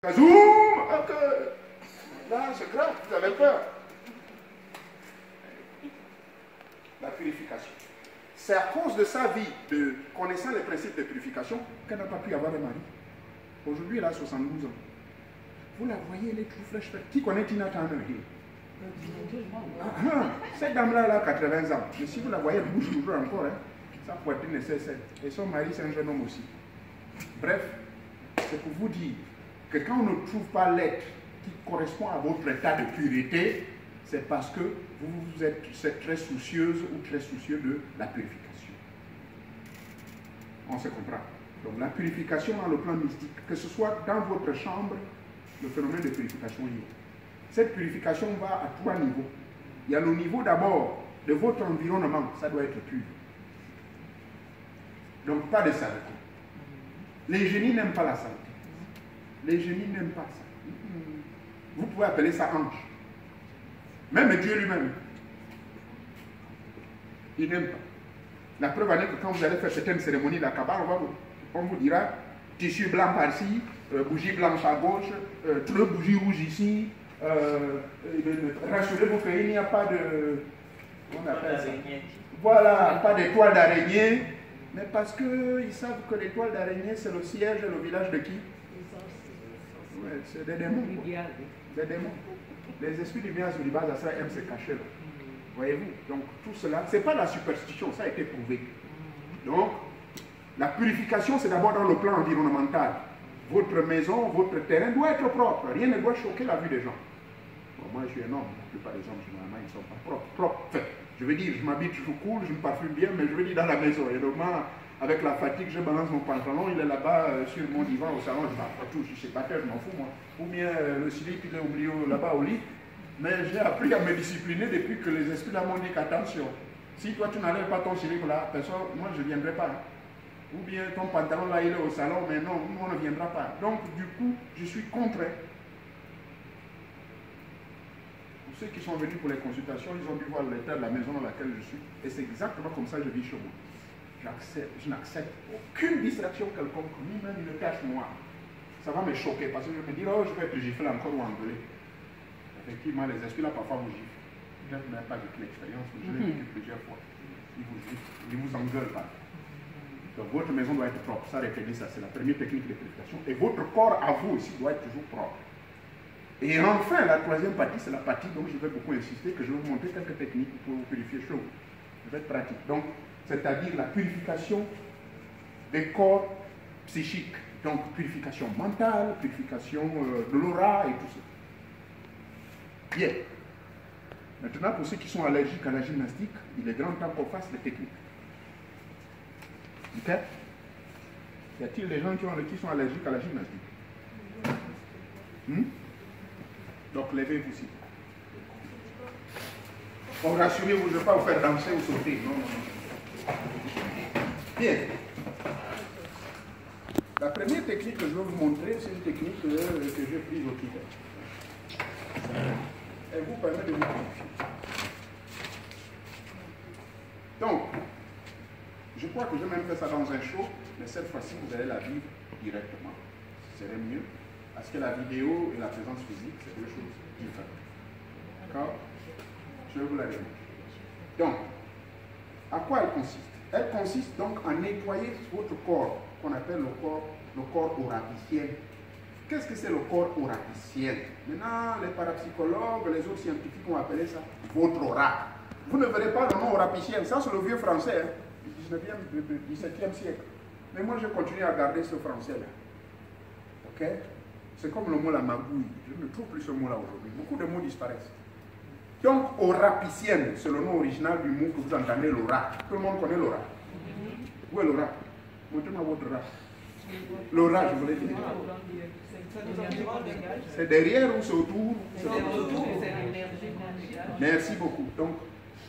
Zoom, là, c'est grave, vous avez peur. La purification. C'est à cause de sa vie, de connaissant les principes de purification, qu'elle n'a pas pu avoir un mari. Aujourd'hui, elle a 72 ans. Vous la voyez, elle est tout fraîche. Qui connaît Tina Turner? Cette dame-là, elle a 80 ans. Mais si vous la voyez, elle bouge toujours encore. Hein. Sa poitrine est celle. Et son mari, c'est un jeune homme aussi. Bref, c'est pour vous dire que quand on ne trouve pas l'être qui correspond à votre état de pureté, c'est parce que vous êtes très soucieuse ou très soucieux de la purification. On se comprend. Donc la purification dans le plan mystique, que ce soit dans votre chambre, le phénomène de purification y est. Cette purification va à 3 niveaux. Il y a le niveau d'abord de votre environnement, ça doit être pur. Donc pas de saleté. Les génies n'aiment pas la saleté. Les génies n'aiment pas ça. Vous pouvez appeler ça ange. Même Dieu lui-même, il n'aime pas. La preuve en est que quand vous allez faire certaines cérémonies de la Kabbale, on vous dira tissu blanc par-ci, bougie blanche à gauche, 3 bougies rouges ici. Rassurez-vous qu'il n'y a pas de... On appelle ça. Voilà, pas d'étoile d'araignée. Mais parce qu'ils savent que l'étoile d'araignée, c'est le siège et le village de qui? Ouais, c'est des démons. Des démons. Les esprits du bien sur les bases ça aiment se cacher là. Voyez-vous? Donc tout cela, ce n'est pas la superstition, ça a été prouvé. Donc, la purification, c'est d'abord dans le plan environnemental. Votre maison, votre terrain doit être propre. Rien ne doit choquer la vue des gens. Bon, moi, je suis un homme. La plupart des hommes, généralement, ils ne sont pas propres. Enfin, je veux dire, je m'habille toujours cool, je me parfume bien, mais je veux dire dans la maison. Et normalement, avec la fatigue, je balance mon pantalon, il est là-bas sur mon divan au salon, je ne vais pas tout, je suis pas terre, je m'en fous moi. Ou bien le slip, il est oublié là-bas au lit. Mais j'ai appris à me discipliner depuis que les esprits là m'ont dit qu'attention, si toi tu n'enlèves pas ton slip là, personne, moi je ne viendrai pas. Ou bien ton pantalon là, il est au salon, mais non, nous on ne viendra pas. Donc du coup, je suis contraint. Pour ceux qui sont venus pour les consultations, ils ont dû voir l'état de la maison dans laquelle je suis. Et c'est exactement comme ça que je vis chez moi. Je n'accepte aucune distraction quelconque, ni même une tache noire. Ça va me choquer parce que je me dis, oh, je vais te gifler encore ou engueuler. Effectivement, les esprits là parfois vous giflent. Je n'ai pas vécu l'expérience, mais je l'ai vécu plusieurs fois. Ils vous giflent, ils ne vous engueulent pas. Donc votre maison doit être propre. Ça, retenez ça, c'est la première technique de purification. Et votre corps à vous aussi doit être toujours propre. Et enfin, la troisième partie, c'est la partie dont je vais beaucoup insister, que je vais vous montrer quelques techniques pour vous purifier chez vous. Je vais être pratique. Donc, c'est-à-dire la purification des corps psychiques. Donc, purification mentale, purification de l'aura et tout ça. Bien. Maintenant, pour ceux qui sont allergiques à la gymnastique, il est grand temps qu'on fasse des techniques. Ok? Y a-t-il des gens qui sont allergiques à la gymnastique? Donc, levez-vous aussi. Bon, rassurez-vous, je ne vais pas vous faire danser ou sauter. Non, non, non. Bien. La première technique que je vais vous montrer, c'est une technique que j'ai prise au Tibet. Elle vous permet de vous purifier. Donc, je crois que j'ai même fait ça dans un show, mais cette fois-ci, vous allez la vivre directement. Ce serait mieux, parce que la vidéo et la présence physique, c'est deux choses différentes. D'accord? Je vais vous la démontrer. Donc, à quoi elle consiste? Elle consiste donc à nettoyer votre corps, qu'on appelle le corps aurapiciel. Qu'est-ce que c'est le corps aurapiciel? Maintenant, les parapsychologues, les autres scientifiques ont appelé ça votre aura. Vous ne verrez pas le nom aurapiciel, ça c'est le vieux français, hein, du 17e siècle. Mais moi je continue à garder ce français-là. Ok? C'est comme le mot la magouille. Je ne trouve plus ce mot-là aujourd'hui. Beaucoup de mots disparaissent. Donc, aurapicienne, c'est le nom original du mot que vous entendez, l'aura. Tout le monde connaît l'aura. Où est l'aura? Montrez-moi votre race. L'aura, je voulais dire. C'est derrière ou c'est autour? Merci beaucoup. Donc,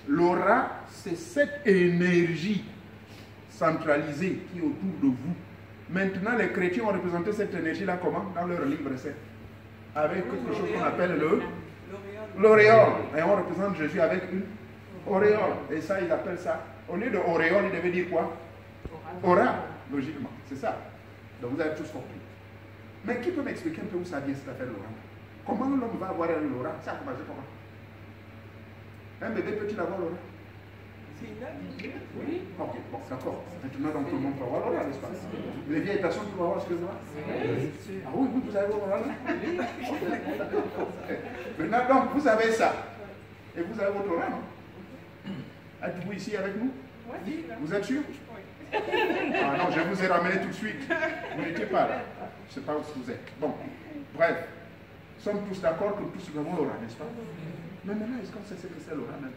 l'aura, c'est cette énergie centralisée qui est autour de vous. Maintenant, les chrétiens ont représenté cette énergie-là comment? Dans leur livre 7. Avec quelque chose qu'on appelle l'auréole. Et on représente Jésus avec une auréole. Et ça, ils appellent ça. Au lieu de auréole, il devait dire quoi? Aura, logiquement. C'est ça. Donc vous avez tous compris. Mais qui peut m'expliquer un peu où ça vient cette affaire de l'aura? Comment l'homme va avoir un aura? Ça a commencé comment? Un bébé peut-il avoir l'aura? Oui. Ok, bon, d'accord. Maintenant, donc, tout le monde peut avoir l'aura, n'est-ce pas? Les vieilles personnes peuvent avoir ce que moi? Ah oui, vous avez l'aura là? Maintenant, donc, vous avez ça. Et vous avez votre aura, non? Êtes-vous ici avec nous? Vous êtes sûr? Ah non, je vous ai ramené tout de suite. Vous n'étiez pas là. Je ne sais pas où vous êtes. Bon, bref. Nous sommes tous d'accord que tous nous avons l'aura, n'est-ce pas? Mais maintenant, est-ce qu'on sait ce que c'est l'aura même?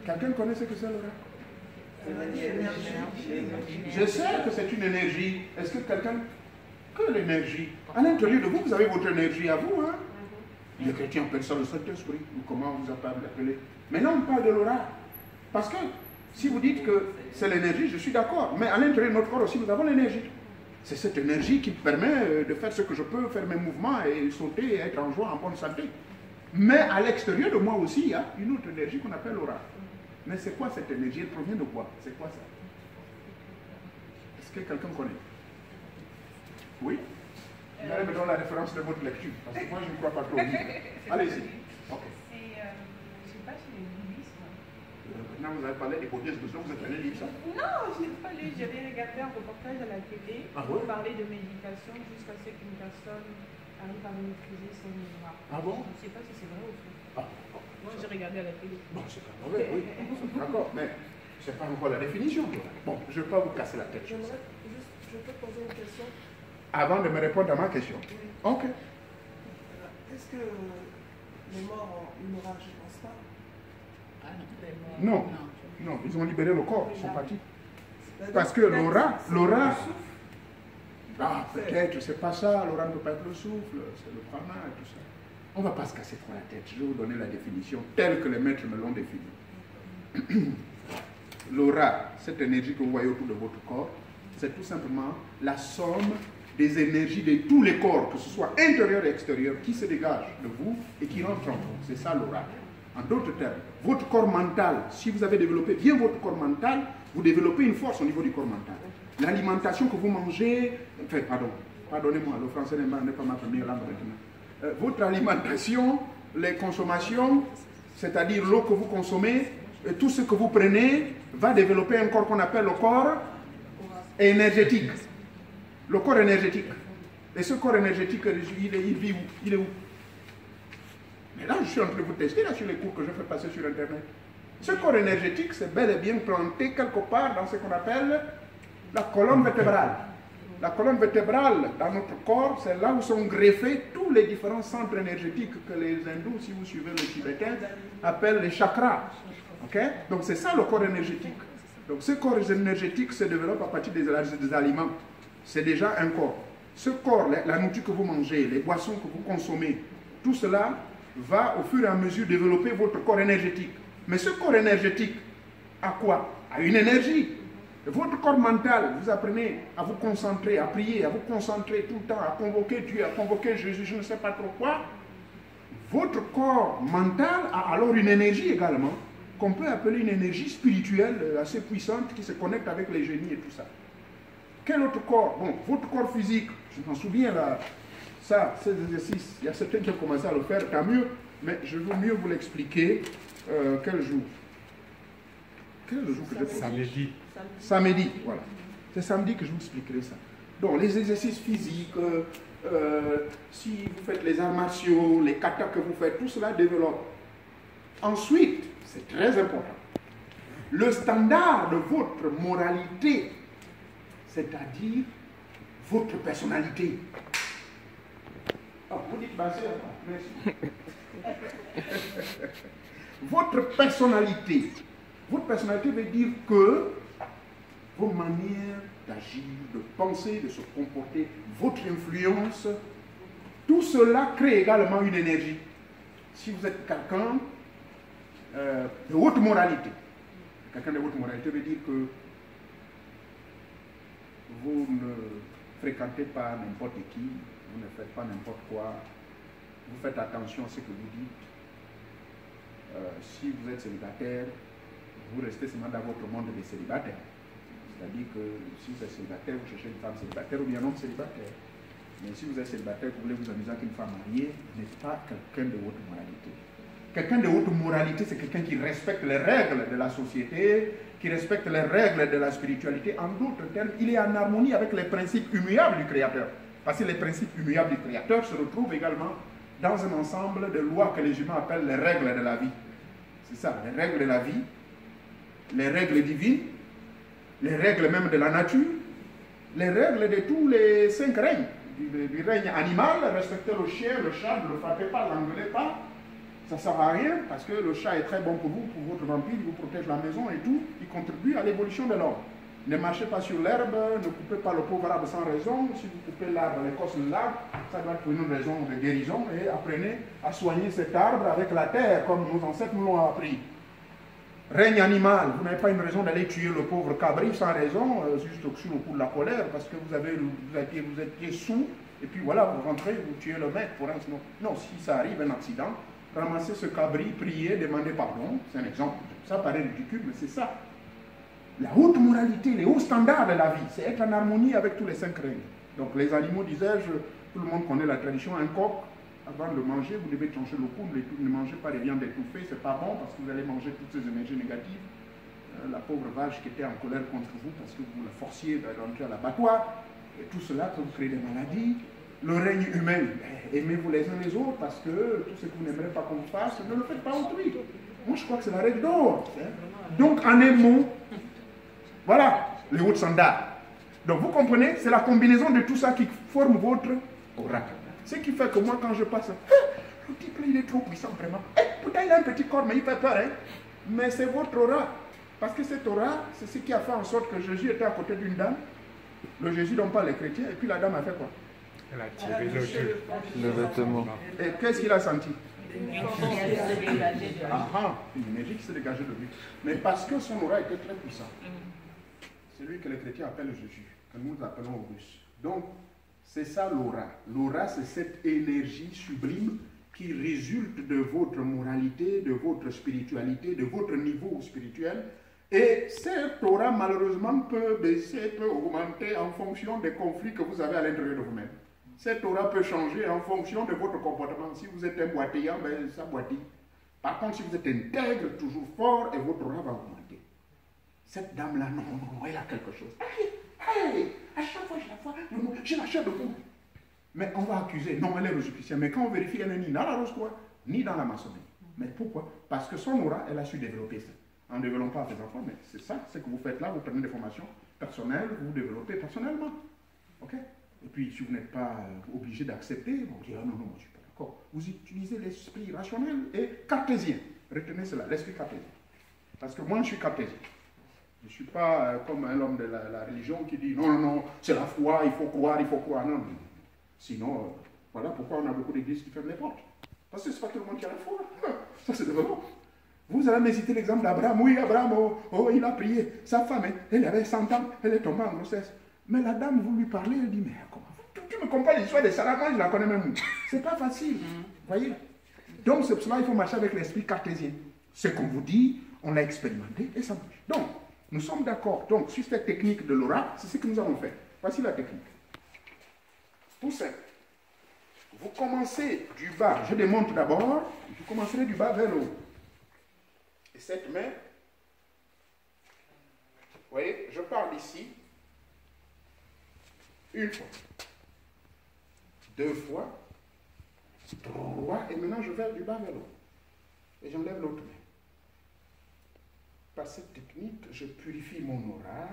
Quelqu'un connaît ce que c'est l'aura? Je sais que c'est une énergie. Est-ce que quelqu'un... Que l'énergie? À l'intérieur de vous, vous avez votre énergie à vous, hein? Les chrétiens appellent ça le Saint-Esprit, ou comment vous appelez. Maintenant, on parle de l'aura. Parce que si vous dites que c'est l'énergie, je suis d'accord. Mais à l'intérieur de notre corps aussi, nous avons l'énergie. C'est cette énergie qui me permet de faire ce que je peux, faire mes mouvements et sauter et être en joie, en bonne santé. Mais à l'extérieur de moi aussi, il y a une autre énergie qu'on appelle l'aura. Mais c'est quoi cette énergie? Elle provient de quoi? C'est quoi ça? Est-ce que quelqu'un connaît? Oui? Vous allez me donner la référence de votre lecture, parce que moi je ne crois pas trop. Allez-y. Okay. C'est, je ne sais pas si c'est le bouddhisme. Maintenant vous avez parlé des bouddhistes, vous êtes allé lire ça? Non, je n'ai pas lu. J'avais regardé un reportage à la télé pour parler de méditation jusqu'à ce qu'une personne arrive à maîtriser son mémoire. Ah bon? Je ne sais pas si c'est vrai ou faux. Ah, moi j'ai regardé à la télé. Bon, c'est pas mauvais, oui. D'accord, mais c'est pas encore la définition. Bon, je ne vais pas vous casser la tête. Je peux poser une question? Avant de me répondre à ma question. Oui. Ok. Est-ce que les morts ont une aura? Je ne pense pas. Non. Non, ils ont libéré le corps, ils sont partis. Parce que l'aura, ah, peut-être, c'est pas ça, l'aura ne peut pas être le souffle, c'est le prana et tout ça. On ne va pas se casser trop la tête, je vais vous donner la définition telle que les maîtres me l'ont définie. L'aura, cette énergie que vous voyez autour de votre corps, c'est tout simplement la somme des énergies de tous les corps, que ce soit intérieur et extérieur, qui se dégagent de vous et qui rentrent en vous. C'est ça l'aura. En d'autres termes, votre corps mental, si vous avez développé bien votre corps mental, vous développez une force au niveau du corps mental. L'alimentation que vous mangez, enfin, pardonnez-moi, le français n'est pas ma première langue maintenant. Votre alimentation, les consommations, c'est-à-dire l'eau que vous consommez, tout ce que vous prenez, va développer un corps qu'on appelle le corps énergétique. Le corps énergétique. Et ce corps énergétique, il vit où? Il est où? Mais là, je suis en train de vous tester là, sur les cours que je fais passer sur Internet. Ce corps énergétique, c'est bel et bien planté quelque part dans ce qu'on appelle la colonne vertébrale. La colonne vertébrale dans notre corps, c'est là où sont greffés tous les différents centres énergétiques que les hindous, si vous suivez les tibétains, appellent les chakras. Okay? Donc c'est ça le corps énergétique. Donc ce corps énergétique se développe à partir des aliments. C'est déjà un corps. Ce corps, la nourriture que vous mangez, les boissons que vous consommez, tout cela va au fur et à mesure développer votre corps énergétique. Mais ce corps énergétique, à quoi? À une énergie. Votre corps mental, vous apprenez à vous concentrer, à prier, à vous concentrer tout le temps, à convoquer Dieu, à convoquer Jésus, je ne sais pas trop quoi. Votre corps mental a alors une énergie également, qu'on peut appeler une énergie spirituelle assez puissante qui se connecte avec les génies et tout ça. Quel autre corps? Bon, votre corps physique, je m'en souviens là, ça, ces exercices, il y a certains qui ont commencé à le faire, tant mieux, mais je veux mieux vous l'expliquer. Quel jour? Quel est le jour que je fais? Samedi. Samedi, voilà. C'est samedi que je vous expliquerai ça. Donc, les exercices physiques, si vous faites les arts martiaux, les katas que vous faites, tout cela développe. Ensuite, c'est très important, le standard de votre moralité, c'est-à-dire votre personnalité. Ah, vous dites basé, merci. Votre personnalité. Votre personnalité veut dire que vos manières d'agir, de penser, de se comporter, votre influence, tout cela crée également une énergie. Si vous êtes quelqu'un de haute moralité, quelqu'un de haute moralité veut dire que vous ne fréquentez pas n'importe qui, vous ne faites pas n'importe quoi, vous faites attention à ce que vous dites. Si vous êtes célibataire, vous restez seulement dans votre monde des célibataires. C'est-à-dire que si vous êtes célibataire, vous cherchez une femme célibataire ou bien un homme célibataire. Mais si vous êtes célibataire, vous voulez vous amuser avec une femme mariée, vous n'êtes pas quelqu'un de haute moralité. Quelqu'un de haute moralité, c'est quelqu'un qui respecte les règles de la société, qui respecte les règles de la spiritualité. En d'autres termes, il est en harmonie avec les principes immuables du Créateur. Parce que les principes immuables du Créateur se retrouvent également dans un ensemble de lois que les humains appellent les règles de la vie. C'est ça, les règles de la vie, les règles divines, les règles même de la nature, les règles de tous les 5 règnes. Du règne animal, respectez le chien, le chat, ne le frappez pas, ne l'engueulez pas. Ça ne sert à rien parce que le chat est très bon pour vous, pour votre vampire, il vous protège la maison et tout. Il contribue à l'évolution de l'homme. Ne marchez pas sur l'herbe, ne coupez pas le pauvre arbre sans raison. Si vous coupez l'arbre, l'écorce de l'arbre, ça doit être pour une raison de guérison. Et apprenez à soigner cet arbre avec la terre, comme nos ancêtres nous l'ont appris. Règne animal, vous n'avez pas une raison d'aller tuer le pauvre cabri sans raison, juste sur le coup de la colère, parce que vous étiez sous, et puis voilà, vous rentrez, vous tuez le maître pour un sinon. Non, si ça arrive, un accident, ramassez ce cabri, priez, demandez pardon. C'est un exemple. Ça paraît ridicule, mais c'est ça. La haute moralité, les hauts standards de la vie, c'est être en harmonie avec tous les 5 règnes. Donc les animaux, disais-je, tout le monde connaît la tradition, un coq, avant de le manger, vous devez trancher le cou, ne mangez pas les viandes étouffées, c'est pas bon parce que vous allez manger toutes ces énergies négatives. La pauvre vache qui était en colère contre vous parce que vous la forciez d'entrer à l'abattoir, et tout cela peut vous créer des maladies. Le règne humain, aimez-vous les uns les autres parce que tout ce que vous n'aimerez pas qu'on vous fasse, ne le faites pas autrui. Moi je crois que c'est la règle d'or. Donc en un mot, voilà les hauts standards. Donc vous comprenez, c'est la combinaison de tout ça qui forme votre oracle. Ce qui fait que moi, quand je passe, le type là, il est trop puissant, vraiment. Pourtant, il a un petit corps, mais il fait peur. Hein? Mais c'est votre aura. Parce que cette aura, c'est ce qui a fait en sorte que Jésus était à côté d'une dame. Le Jésus dont parlent les chrétiens. Et puis la dame a fait quoi? Elle a tiré le vêtement. Et qu'est-ce qu'il a senti? Une énergie une énergie qui s'est dégagée de lui. Mais parce que son aura était très puissant. C'est lui que les chrétiens appellent Jésus, que nous appelons Auguste. Donc, c'est ça l'aura. L'aura, c'est cette énergie sublime qui résulte de votre moralité, de votre spiritualité, de votre niveau spirituel. Et cette aura, malheureusement, peut baisser, peut augmenter en fonction des conflits que vous avez à l'intérieur de vous-même. Cette aura peut changer en fonction de votre comportement. Si vous êtes un boitillant, ben, ça boitille. Par contre, si vous êtes intègre, toujours fort, et votre aura va augmenter. Cette dame-là, non, elle a quelque chose. À chaque fois, j'ai la chair de poule. Mais on va accuser, non, elle est rosicrucienne. Mais quand on vérifie, elle n'est ni dans la rose-croix, ni dans la maçonnerie. Mais pourquoi? Parce que son aura, elle a su développer ça. En ne développant pas ses enfants, mais c'est ça, c'est que vous faites là, vous prenez des formations personnelles, vous développez personnellement. Ok? Et puis, si vous n'êtes pas obligé d'accepter, vous dites, ah non, moi je ne suis pas d'accord. Vous utilisez l'esprit rationnel et cartésien. Retenez cela, l'esprit cartésien. Parce que moi, je suis cartésien. Je ne suis pas comme un homme de la religion qui dit non, c'est la foi, il faut croire. Non. Sinon, voilà pourquoi on a beaucoup d'églises qui ferment les portes. Parce que ce n'est pas tout le monde qui a la foi. Ça, c'est vraiment. Vous allez me citer l'exemple d'Abraham. Oui, Abraham, il a prié. Sa femme, elle avait 100 ans, elle est tombée en grossesse. Mais la dame, vous lui parlez, elle dit, mais comment? Tu me comprends l'histoire des Salamans, je la connais même. C'est pas facile. Voyez? Donc, c'est pour cela qu'il faut marcher avec l'esprit cartésien. Ce qu'on vous dit, on l'a expérimenté et ça marche. Donc, nous sommes d'accord. Donc, sur cette technique de l'aura, c'est ce que nous avons fait. Voici la technique. Tout simple. Vous commencez du bas. Je démonte d'abord. Je commencerai du bas vers le haut. Et cette main, vous voyez, je pars d'ici. Une fois. 2 fois. 3. Et maintenant, je vais du bas vers le haut. Et j'enlève l'autre main. Par cette technique, je purifie mon aura.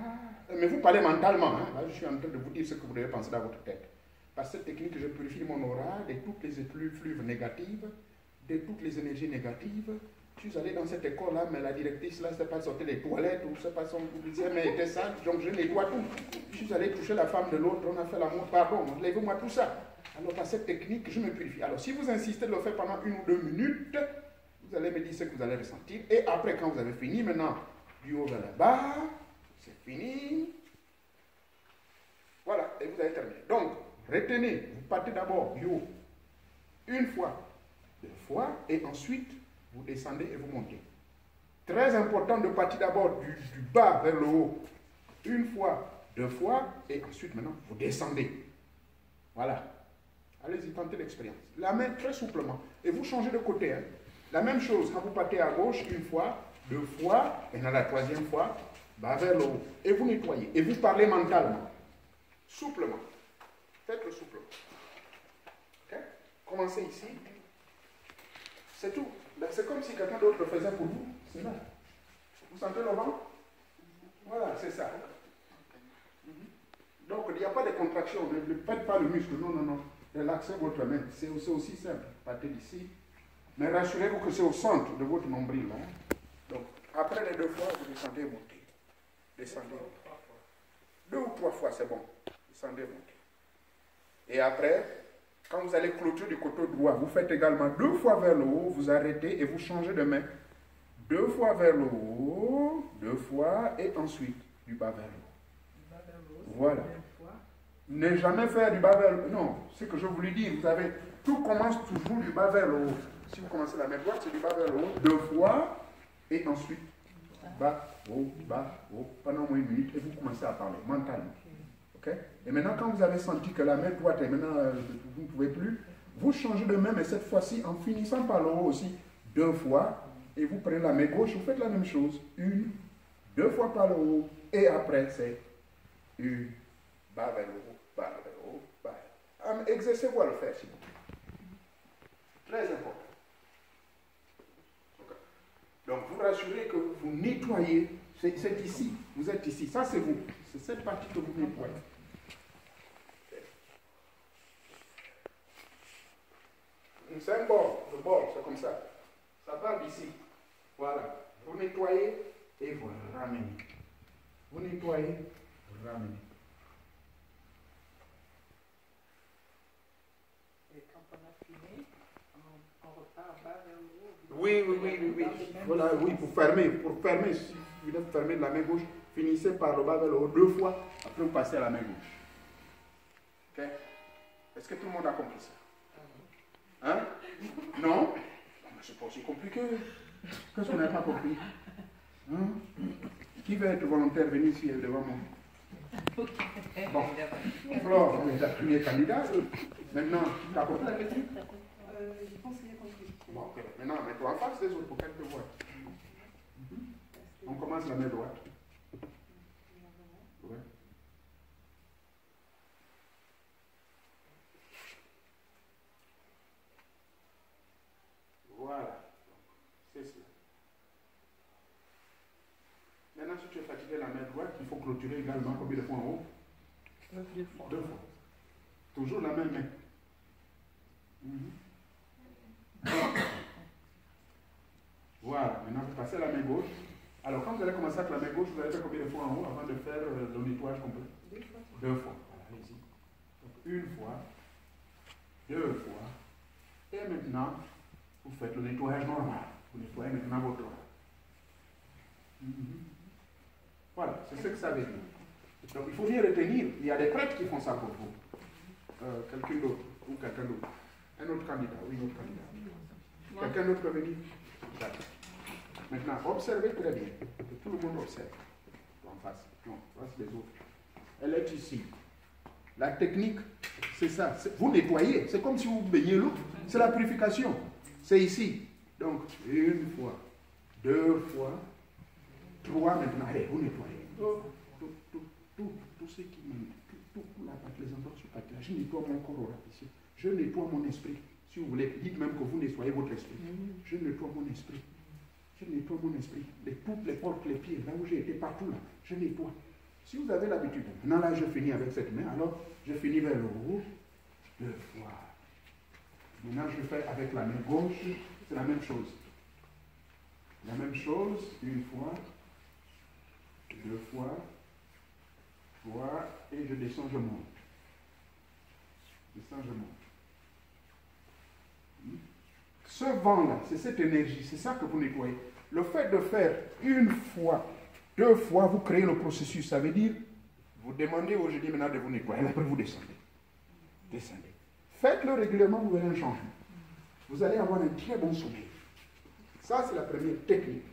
Mais vous parlez mentalement. Hein? Là, je suis en train de vous dire ce que vous devez penser dans votre tête. Par cette technique, je purifie mon aura de toutes les effluves négatives, de toutes les énergies négatives. Je suis allé dans cette école-là, mais la directrice, là, c'est pas sortir les toilettes, ou c'est pas son publicité, mais elle était sale, donc je nettoie tout. Je suis allé toucher la femme de l'autre, on a fait l'amour, pardon, levez-moi tout ça. Alors, par cette technique, je me purifie. Alors, si vous insistez de le faire pendant 1 ou 2 minutes, vous allez me dire ce que vous allez ressentir. Et après, quand vous avez fini, maintenant, du haut vers le bas, c'est fini. Voilà, et vous avez terminé. Donc, retenez, vous partez d'abord du haut. 1 fois, 2 fois, et ensuite, vous descendez et vous montez. Très important de partir d'abord du bas vers le haut. une fois, deux fois, et ensuite maintenant, vous descendez. Voilà. Allez-y, tentez l'expérience. La main très souplement. Et vous changez de côté. Hein. La même chose, quand vous partez à gauche, une fois, deux fois, et dans la troisième fois, bah vers le haut. Et vous nettoyez. Et vous parlez mentalement. Souplement. Faites le souplement. Ok? Commencez ici. C'est tout. C'est comme si quelqu'un d'autre le faisait pour vous. C'est là. Vous sentez le ventre? Voilà, c'est ça. Donc, il n'y a pas de contraction. Ne faites pas le muscle. Non, non, non. Relaxez votre main. C'est aussi simple. Partez d'ici. Mais rassurez-vous que c'est au centre de votre nombril. Hein. Donc, après les deux fois, vous descendez et montez. Descendez. Deux ou trois fois, c'est bon. Descendez et montez. Et après, quand vous allez clôturer du côté droit, vous faites également deux fois vers le haut, vous arrêtez et vous changez de main. Deux fois vers le haut, deux fois, et ensuite du bas vers le haut. Voilà. Ne jamais faire du bas vers le haut. Non, c'est ce que je voulais dire. Vous avez, tout commence toujours du bas vers le haut. Si vous commencez la main droite, c'est du bas vers le haut. Deux fois, et ensuite bas, haut, pendant au moins une minute, et vous commencez à parler mentalement. Okay? Et maintenant, quand vous avez senti que la main droite est maintenant, vous ne pouvez plus, vous changez de main, mais cette fois-ci, en finissant par le haut aussi, deux fois, et vous prenez la main gauche, vous faites la même chose. Une, deux fois par le haut, et après, c'est une, bas vers le haut, bas vers le haut, bas. Exercez-vous à le faire, s'il vous plaît. Très important. Okay. Donc, vous rassurez que vous nettoyez, c'est ici, vous êtes ici, ça c'est vous, c'est cette partie que vous nettoyez. C'est un bord, le bord, c'est comme ça. Ça part d'ici. Voilà. Vous nettoyez et vous ramenez. Vous nettoyez, vous ramenez. Et quand on a fini, on repart bas vers le haut. Oui. Voilà, oui, pour fermer, si vous êtes fermé de la main gauche, finissez par le bas vers le haut deux fois, après vous passez à la main gauche. Ok? Est-ce que tout le monde a compris ça? Hein? Non? C'est pas aussi compliqué. Qu'est-ce qu'on n'a pas compris? Hein? Qui veut être volontaire, venir ici devant moi? Bon. Flore, on est la première candidate. Maintenant, tu as compris la méthode? Je pense qu'il y a compris. Bon, ok. Maintenant, mets-toi en face des autres pour qu'elles te voient. On commence la main droite. Ouais. Voilà. C'est cela. Maintenant, si tu es fatigué la main droite, il faut clôturer également combien de fois en haut? Deux fois. Toujours la même main. Voilà. Maintenant, vous passez la main gauche. Alors, quand vous allez commencer avec la main gauche, vous allez faire combien de fois en haut avant de faire le nettoyage complet? Deux fois. Voilà, allez-y. Donc, une fois, deux fois. Et maintenant, vous faites le nettoyage normal. Vous nettoyez maintenant votre oreille. Voilà, c'est ce que ça veut dire. Donc il faut bien retenir, il y a des prêtres qui font ça pour vous. Quelqu'un d'autre, ou quelqu'un d'autre. Un autre candidat, ou une autre candidate. Quelqu'un d'autre peut venir. Maintenant, observez très bien. Que tout le monde observe. En face. Non, face des autres. Elle est ici. La technique, c'est ça. Vous nettoyez. C'est comme si vous baignez l'eau. C'est la purification. C'est ici. Donc, une fois, deux fois, trois maintenant. Allez, vous nettoyez. Tout ce qui me... Tout la partie, les endroits sur la partie. Je nettoie mon corps au ici. Je nettoie mon esprit. Si vous voulez, dites même que vous nettoyez votre esprit. Je nettoie mon esprit. Je nettoie mon esprit. Toutes les portes, les pieds, là où j'ai été, partout là, je nettoie. Si vous avez l'habitude, maintenant là je finis avec cette main, alors je finis vers le haut, deux fois. Maintenant je fais avec la main gauche, c'est la même chose. La même chose, une fois, deux fois, trois, et je descends, je monte. Descends, je monte. Ce vent-là, c'est cette énergie, c'est ça que vous nettoyez. Le fait de faire une fois, deux fois, vous créez le processus. Ça veut dire, vous demandez au jeudi maintenant de vous nettoyer, après vous descendez. Descendez. Faites-le régulièrement, vous verrez un changement. Vous allez avoir un très bon sommeil. Ça, c'est la première technique.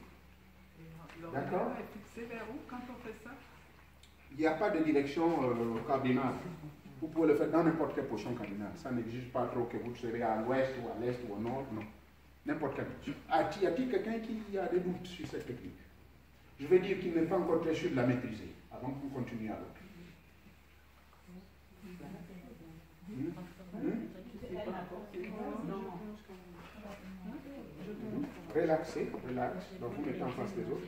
D'accord? Est fixé vers où quand on fait ça? Il n'y a pas de direction cardinale. Vous pouvez le faire dans n'importe quelle position cardinale. Ça n'exige pas trop que vous serez à l'ouest ou à l'est ou au nord, non. N'importe quelle position. Y a-t-il quelqu'un qui a des doutes sur cette technique? Je vais dire qu'il n'est pas encore très sûr de la maîtriser, avant que vous continuiez à l'autre. Relaxez, relax. Donc vous mettez en face des autres.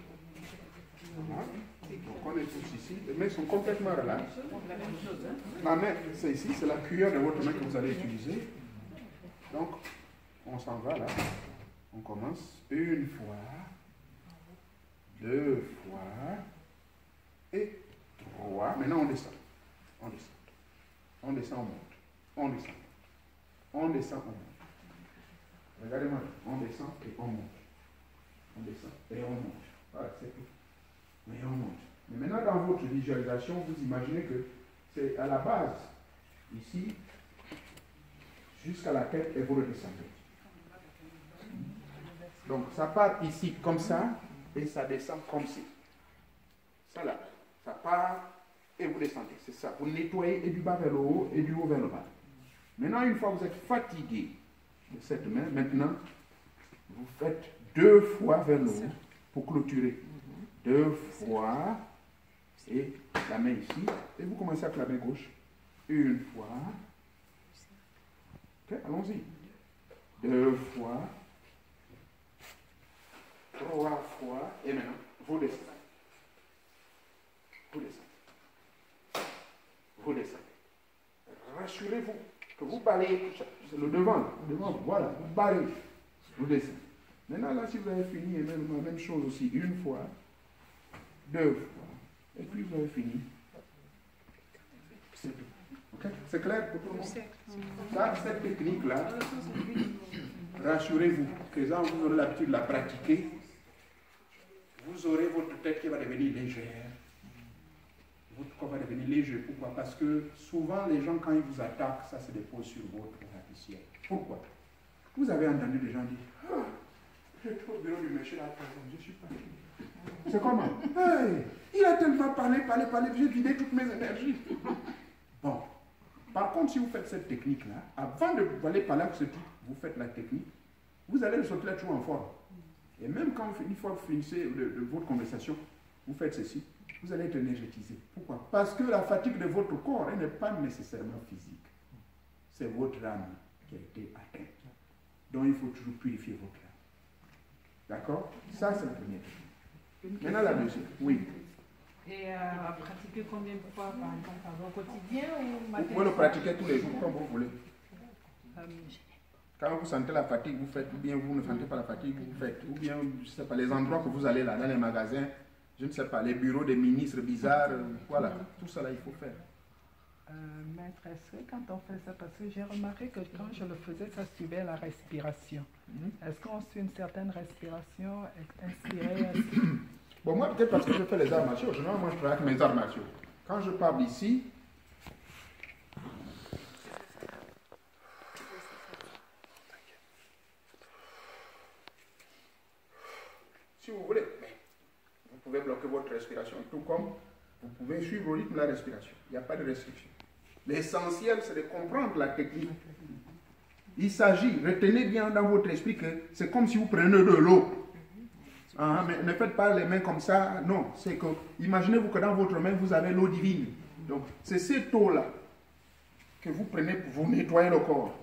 Voilà. Donc on est tous ici. Les mains sont complètement relax. Ma main, c'est ici, c'est la cuillère de votre main que vous allez utiliser. Donc, on s'en va là. On commence une fois, deux fois, et trois. Maintenant on descend. On descend. On descend, on monte. On descend. On descend, on monte. Regardez-moi, on descend et on monte. On descend et on monte. Voilà, c'est tout. Mais on monte. Mais maintenant, dans votre visualisation, vous imaginez que c'est à la base, ici, jusqu'à la tête et vous redescendez. Donc, ça part ici comme ça et ça descend comme ci. Ça là, ça part et vous descendez. C'est ça. Vous nettoyez et du bas vers le haut et du haut vers le bas. Maintenant, une fois que vous êtes fatigué de cette main, maintenant, vous faites 2 fois vers le haut pour clôturer. 2 fois et la main ici. Et vous commencez avec la main gauche. 1 fois. Ok, allons-y. 2 fois. 3 fois. Et maintenant, vous descendez. Vous descendez. Vous descendez. Rassurez-vous que vous balayez tout ça. C'est le devant. Le devant, voilà. Vous balayez. Vous descendez. Maintenant, là, si vous avez fini, et même la même chose aussi, 1 fois, 2 fois, et puis vous avez fini. C'est tout. Okay? C'est clair pour tout le monde? Ça, cette technique-là, rassurez-vous que quand vous aurez l'habitude de la pratiquer, vous aurez votre tête qui va devenir légère. Votre corps va devenir léger. Pourquoi? Parce que souvent, les gens, quand ils vous attaquent, ça se dépose sur votre tapissière. Pourquoi? Vous avez entendu des gens dire, ah, j'étais au bureau du monsieur là, je suis parti. C'est comment? Hey, il a tellement parlé, j'ai vidé toutes mes énergies. Bon. Par contre, si vous faites cette technique-là, avant de aller parler avec ce type, vous faites la technique, vous allez le sortir toujours en forme. Et même quand une fois que vous finissez de votre conversation, vous faites ceci, vous allez être énergétisé. Pourquoi? Parce que la fatigue de votre corps, elle n'est pas nécessairement physique. C'est votre âme qui a été atteinte. Donc il faut toujours purifier votre âme. D'accord? Ça, c'est la première technique. Maintenant, la deuxième. Oui. Et à pratiquer combien de fois par exemple au quotidien ou matin? Vous pouvez le pratiquer tous les jours comme vous voulez. Quand vous sentez la fatigue, vous faites, ou bien vous ne sentez pas la fatigue, vous faites, ou bien, je ne sais pas, les endroits que vous allez là, dans les magasins, je ne sais pas, les bureaux des ministres bizarres, voilà, tout ça là, il faut faire. Maître, est-ce que quand on fait ça, parce que j'ai remarqué que quand je le faisais, ça suivait la respiration. Est-ce qu'on suit une certaine respiration, inspirée? Bon, moi, peut-être parce que je fais les arts martiaux. Généralement, moi, je travaille avec mes arts martiaux. Quand je parle ici, si vous voulez, vous pouvez bloquer votre respiration, tout comme vous pouvez suivre au rythme de la respiration. Il n'y a pas de restriction. L'essentiel, c'est de comprendre la technique. Il s'agit, retenez bien dans votre esprit que c'est comme si vous prenez de l'eau. Ah, mais ne faites pas les mains comme ça, non. C'est que, imaginez-vous que dans votre main, vous avez l'eau divine. Donc, c'est cette eau-là que vous prenez pour vous nettoyer le corps.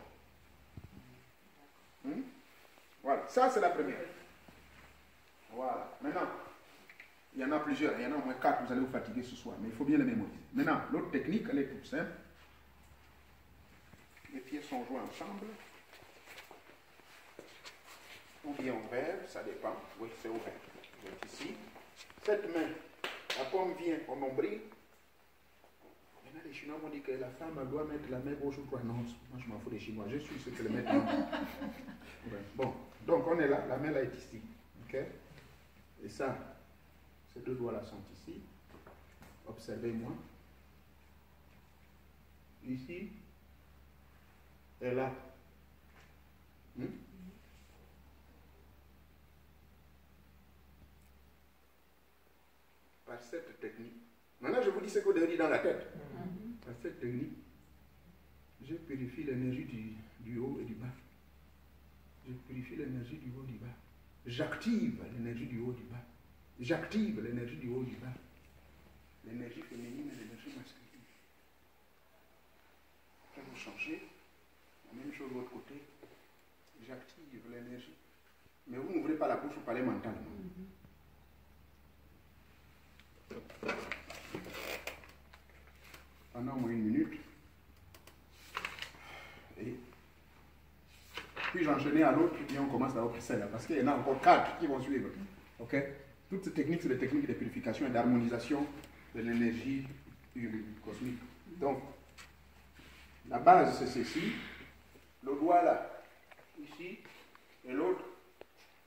Voilà, ça c'est la première. Voilà, maintenant, il y en a plusieurs, il y en a au moins 4, vous allez vous fatiguer ce soir, mais il faut bien les mémoriser. Maintenant, l'autre technique, elle est toute simple. Les pieds sont joints ensemble. Ou bien ouvert, ça dépend. Oui, c'est ouvert. Vous êtes ici. Cette main, la paume vient au nombril. Maintenant, les Chinois m'ont dit que la femme doit mettre la main gauche ou droite. Non, moi je m'en fous des Chinois. Je suis ceux qui le mettent. Ouais. Bon, donc on est là. La main là est ici. Ok? Et ça, ces deux doigts là sont ici. Observez-moi. Ici. Et là. Par cette technique, Maintenant, je vous dis ce que vous devez dire dans la tête. Par cette technique, je purifie l'énergie du haut et du bas. Je purifie l'énergie du haut et du bas. J'active l'énergie du haut et du bas. J'active l'énergie du haut et du bas. L'énergie féminine et l'énergie masculine. Quand vous changez, la même chose de l'autre côté. J'active l'énergie. Mais vous n'ouvrez pas la bouche, vous parlez mentalement. Pendant au moins 1 minute. Et puis j'enchaînais à l'autre et on commence à l'autre celle parce qu'il y en a encore 4 qui vont suivre. Ok? Toutes ces techniques, c'est des techniques de purification et d'harmonisation de l'énergie cosmique. Donc, la base c'est ceci. Le doigt là, ici, et l'autre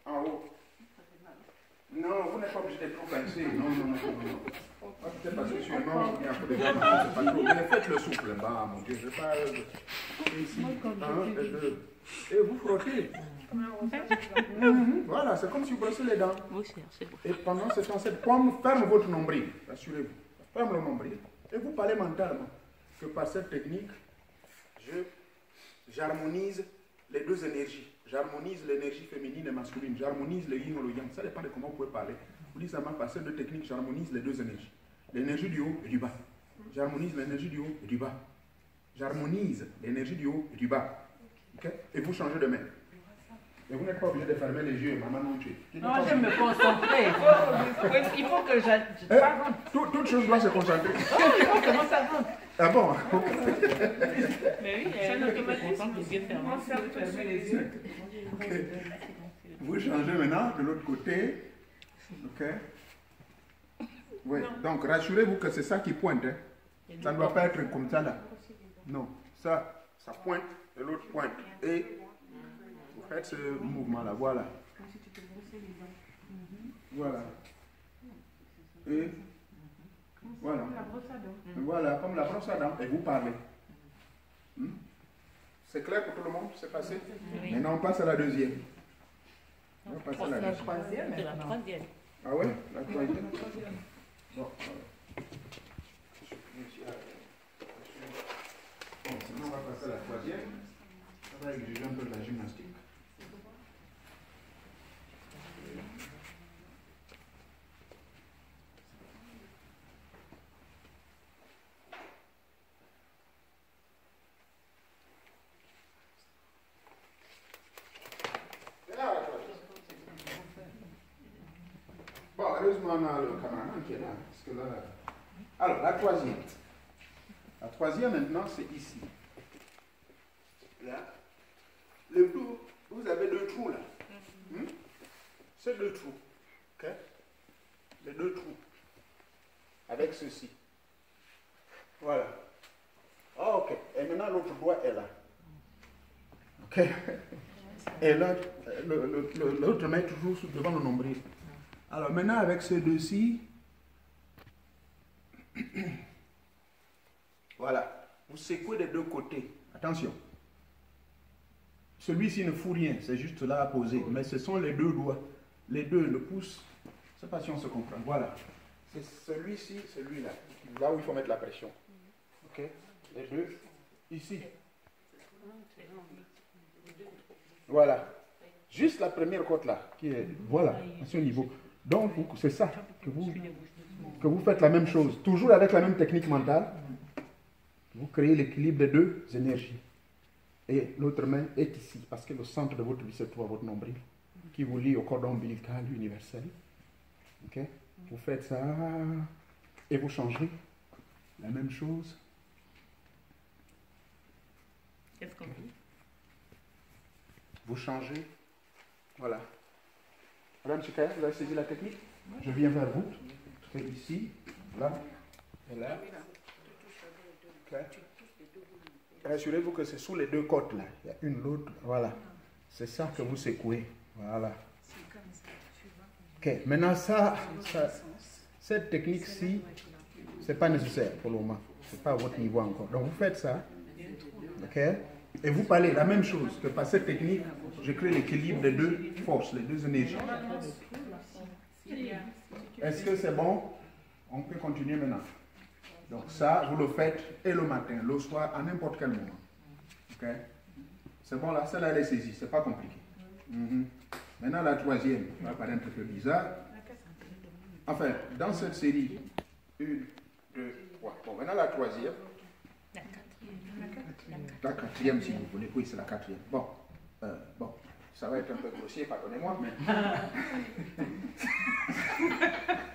en haut. Non, vous n'êtes pas obligé d'être trop pincé. Non. Peut-être parce que sur le nom, il y a un peu de c'est pas trop. Mais faites le souple, bah, mon Dieu, je ne vais pas. Ici, 1 et 2. Et vous frottez. Voilà, c'est comme si vous brossez les dents. Et pendant ce temps, cette pomme ferme votre nombril. Rassurez-vous. Ferme le nombril. Et vous parlez mentalement que par cette technique, j'harmonise les deux énergies. J'harmonise l'énergie féminine et masculine. J'harmonise le yin et le yang. Ça dépend de comment vous pouvez parler. Vous dites seulement par ces deux techniques, j'harmonise les deux énergies. L'énergie du haut et du bas. J'harmonise l'énergie du haut et du bas. J'harmonise l'énergie du haut et du bas. Okay? Et vous changez de main. Et vous n'êtes pas obligé de fermer les yeux, maman non tu. Non, je vais me concentrer. Il faut que je... Toute chose doit se concentrer. Oh, il faut que ça rentre. Ah bon? Mais oui, c'est un automatisme. Fermer les yeux. Okay. Vous changez maintenant de l'autre côté. Ok? Oui, donc rassurez-vous que c'est ça qui pointe. Hein. Ça ne doit pas être comme ça là. Non, ça pointe et l'autre pointe. Et vous faites ce mouvement là, voilà. Voilà. Et voilà. Voilà, comme la brosse à dents. Et vous parlez. C'est clair pour tout le monde? C'est passé? Oui. Maintenant on passe à la deuxième. On va passer à la deuxième. C'est la troisième. Ah oui? La troisième. Bon, sinon on va passer à la troisième. Ça va exiger un peu de la gymnastique. Bon, heureusement, on a le cameraman qui est là. Parce que là... Alors, la troisième. La troisième, maintenant, c'est ici. Là. Le bout, vous avez 2 trous, là. C'est 2 trous. OK? Les 2 trous. Avec ceci. Voilà. Ah, OK. Et maintenant, l'autre doigt est là. OK? Et l'autre met toujours devant le nombril. Alors maintenant avec ces deux-ci, voilà, vous secouez des deux côtés. Attention. Celui-ci ne fout rien, c'est juste là à poser. Mais ce sont les 2 doigts. Les 2, le pouce. Je ne sais pas si on se comprend. Voilà. C'est celui-ci, celui-là. Là où il faut mettre la pression. OK? Les 2. Ici. Voilà. Juste la première côte là. Qui est, voilà, à ce niveau. Donc, c'est ça que vous faites la même chose. Toujours avec la même technique mentale. Vous créez l'équilibre des 2 énergies. Et l'autre main est ici. Parce que le centre de votre vie se trouve à votre nombril. Qui vous lie au cordon ombilical universel. Ok? Vous faites ça. Et vous changerez. La même chose. Qu'est-ce qu'on dit? Vous changez. Voilà. Madame Chikaya, vous avez saisi la technique? Je viens vers vous. Et ici, là, et là. Okay. Rassurez-vous que c'est sous les 2 côtes là. Il y a une, l'autre. Voilà. C'est ça que vous secouez. Voilà. Ok. Maintenant, cette technique-ci, c'est pas nécessaire pour le moment. C'est pas à votre niveau encore. Donc, vous faites ça. Ok. Et vous parlez la même chose que par cette technique, je crée l'équilibre des 2 forces, les 2 énergies. Est-ce que c'est bon? On peut continuer maintenant. Donc ça, vous le faites et le matin, le soir, à n'importe quel moment. Ok? C'est bon là, celle-là elle est saisie, c'est pas compliqué. Maintenant la troisième, va paraître un peu bizarre. Enfin, dans cette série, 1, 2, 3. Bon, maintenant la troisième. La quatrième si vous voulez, oui c'est la quatrième. Bon, ça va être un peu grossier, pardonnez-moi, mais...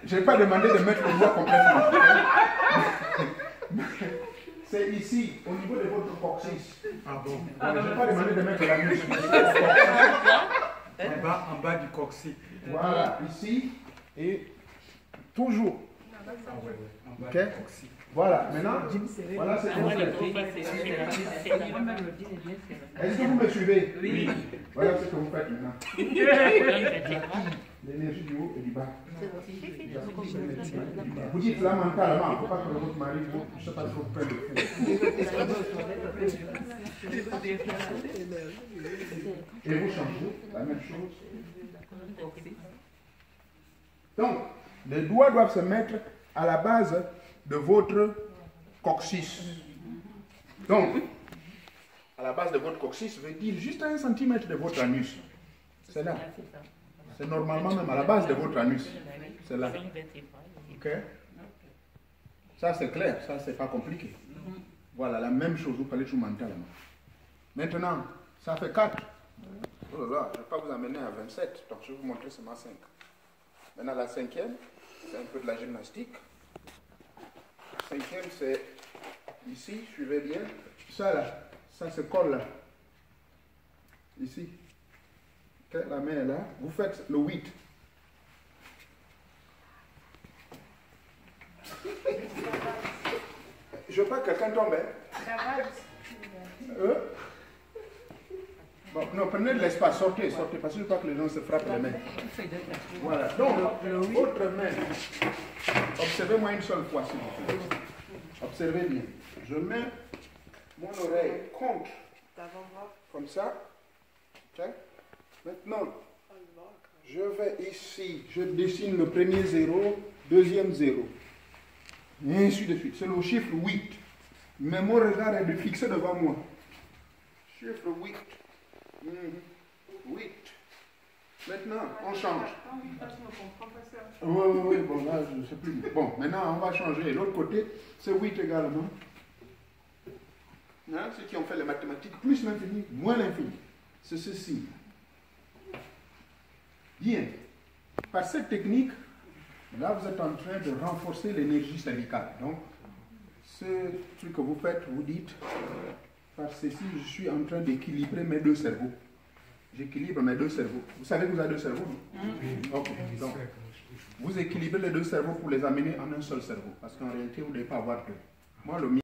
Je n'ai pas demandé de mettre le doigt complètement. C'est ici, au niveau de votre coccyx. Ah bon? Je n'ai pas demandé de mettre la main En bas du coccyx. Voilà, ici, et toujours. Ok? Voilà, maintenant, voilà ce que vous faites. Est-ce que vous me suivez? Oui. Voilà ce que vous faites maintenant. L'énergie du haut et du bas. Vous dites là mentalement, il ne faut pas que votre mari vous, je ne sais pas si vous faites le et vous changez la même chose. Donc, les doigts doivent se mettre à la base de votre coccyx. Donc, à la base de votre coccyx veut dire juste à 1 cm de votre anus. C'est là. C'est normalement même à la base de votre anus. C'est là. Ok? Ça c'est clair, ça c'est pas compliqué. Voilà, la même chose, vous parlez tout mentalement. Maintenant, ça fait 4. Oh là là, je ne vais pas vous amener à 27, donc je vais vous montrer seulement 5. Maintenant la cinquième, c'est un peu de la gymnastique. La cinquième c'est ici, suivez bien. Ça là, ça se colle là. Ici. Okay, la main est là. Vous faites le 8. Je veux pas que quelqu'un tombe. Bon, non, prenez de l'espace, sortez, parce que je ne veux pas que les gens se frappent les mains. Voilà, donc, votre main, observez-moi une seule fois, s'il vous plaît. Observez bien. Je mets mon oreille contre, comme ça. Okay. Maintenant, je vais ici, je dessine le premier 0, deuxième 0. Et ainsi de suite. C'est le chiffre 8. Mais mon regard est fixé devant moi. Chiffre 8. 8. Maintenant, on change. Oui, bon, là, je ne sais plus. Bon, maintenant, on va changer. L'autre côté, c'est 8 également. Hein, ceux qui ont fait les mathématiques, plus l'infini, moins l'infini. C'est ceci. Bien. Par cette technique, là, vous êtes en train de renforcer l'énergie cervicale. Donc, ce truc que vous faites, vous dites, par ceci, je suis en train d'équilibrer mes deux cerveaux. J'équilibre mes deux cerveaux. Vous savez que vous avez deux cerveaux, non? Ok. Donc, vous équilibrez les deux cerveaux pour les amener en un seul cerveau. Parce qu'en réalité, vous ne devez pas avoir deux. Moi, le mien.